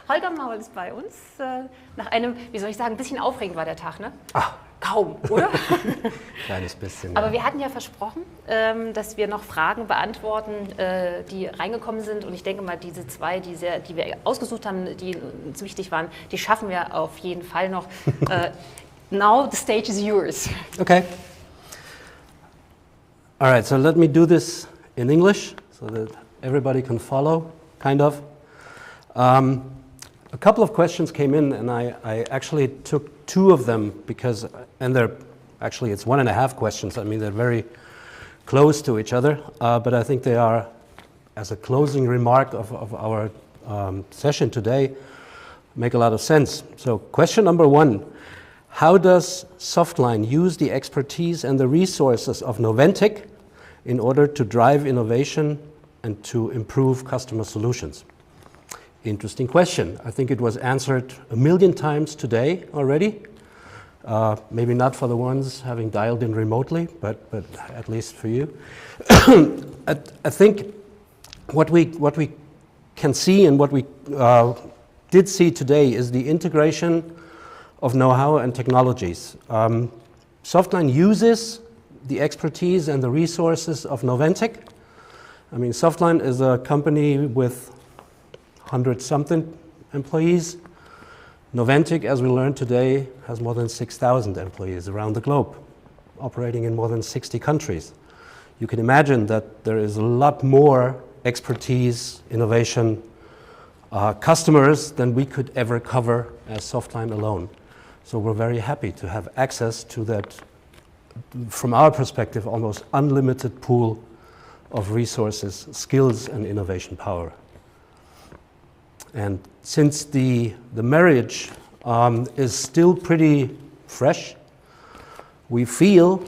Holger Maul ist bei uns. Nach einem, wie soll ich sagen, ein bisschen aufregend war der Tag, ne? Ach. Kaum, oder? Kleines bisschen. Aber ja. wir hatten ja versprochen, dass wir noch Fragen beantworten, die reingekommen sind. Und ich denke mal, diese zwei, die wir ausgesucht haben, die uns wichtig waren, die schaffen wir auf jeden Fall noch. Now the stage is yours. Okay. All right, so let me do this in English so that everybody can follow, kind of. A couple of questions came in, and I actually took two of them because, and they're actually, it's 1.5 questions. I mean, they're very close to each other, but I think they are, as a closing remark of our session today, make a lot of sense. So question number 1, how does Softline use the expertise and the resources of Noventiq in order to drive innovation and to improve customer solutions? Interesting question. I think it was answered 1 million times today already. Maybe not for the ones having dialed in remotely, but at least for you. I think what we can see and what we did see today is the integration of know-how and technologies. Softline uses the expertise and the resources of Noventiq. I mean, Softline is a company with 100-something employees. Noventiq, as we learned today, has more than 6,000 employees around the globe, operating in more than 60 countries. You can imagine that there is a lot more expertise, innovation, customers than we could ever cover as Softline alone. So we're very happy to have access to that, from our perspective, almost unlimited pool of resources, skills, and innovation power. And since the marriage is still pretty fresh, we feel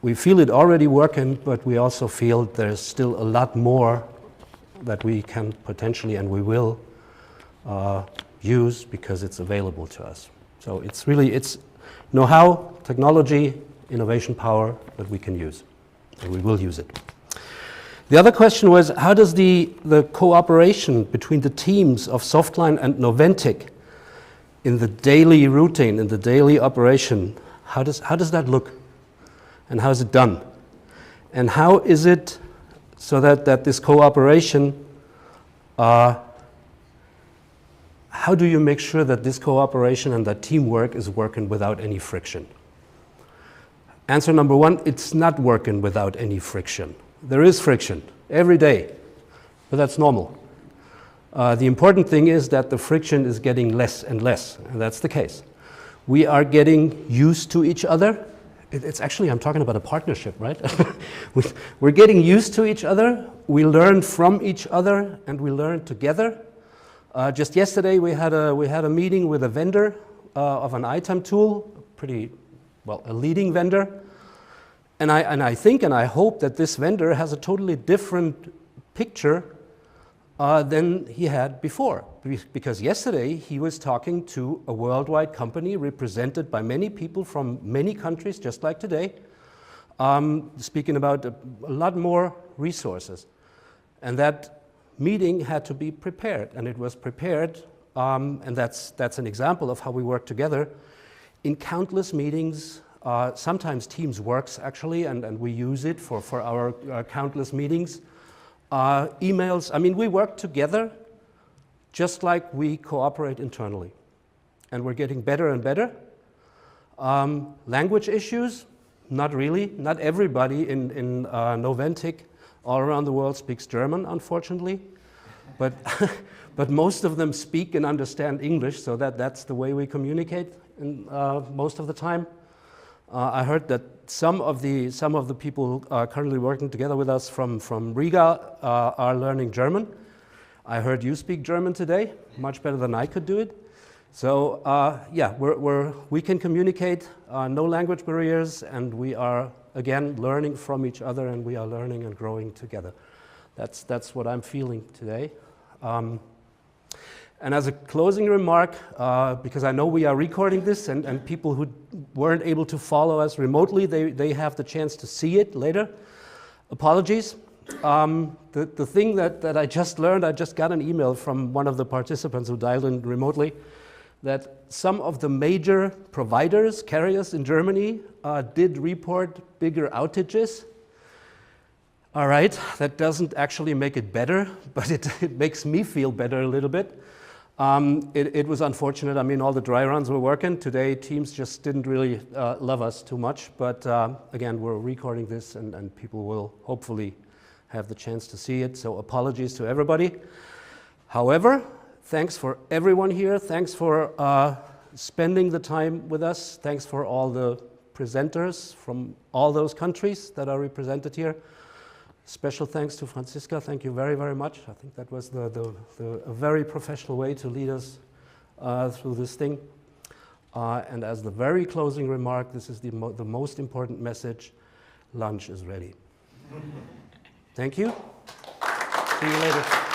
it already working, but we also feel there's still a lot more that we can potentially and we will use because it's available to us. So it's know-how, technology, innovation power that we can use, and we will use it. The other question was, how does the cooperation between the teams of Softline and Noventiq in the daily routine, in the daily operation, how does that look? And how is it done? And how is it so that this cooperation, how do you make sure that this cooperation and that teamwork is working without any friction? Answer number 1, it's not working without any friction. There is friction every day, but that's normal. The important thing is that the friction is getting less and less, and that's the case. We are getting used to each other. It's actually, I'm talking about a partnership, right? We're getting used to each other. We learn from each other, and we learn together. Just yesterday, we had a meeting with a vendor of an item tool, a leading vendor. And I think and I hope that this vendor has a totally different picture than he had before. Because yesterday he was talking to a worldwide company represented by many people from many countries, just like today, speaking about a lot more resources. And that meeting had to be prepared, and it was prepared, and that's an example of how we work together in countless meetings. Sometimes Teams works actually, and we use it for our countless meetings. Emails, I mean, we work together just like we cooperate internally. And we're getting better and better. Language issues, not really. Not everybody in Noventiq all around the world speaks German, unfortunately. But, but most of them speak and understand English, so that's the way we communicate most of the time. I heard that some of the people currently working together with us from Riga are learning German. I heard you speak German today, much better than I could do it. So yeah, we can communicate, no language barriers, and we are again learning from each other, and we are learning and growing together. That's what I'm feeling today. And as a closing remark, because I know we are recording this, and people who weren't able to follow us remotely, they have the chance to see it later. Apologies. The thing that I just learned, I just got an email from one of the participants who dialed in remotely, that some of the major providers, carriers in Germany, did report bigger outages. All right, that doesn't actually make it better, but it makes me feel better a little bit. It was unfortunate. I mean, all the dry runs were working. Today, Teams just didn't really love us too much. But again, we're recording this, and people will hopefully have the chance to see it. So apologies to everybody. However, thanks for everyone here. Thanks for spending the time with us. Thanks for all the presenters from all those countries that are represented here. Special thanks to Franziska. Thank you very, very much. I think that was a very professional way to lead us through this thing. And as the very closing remark, this is the most important message: lunch is ready. Thank you. See you later.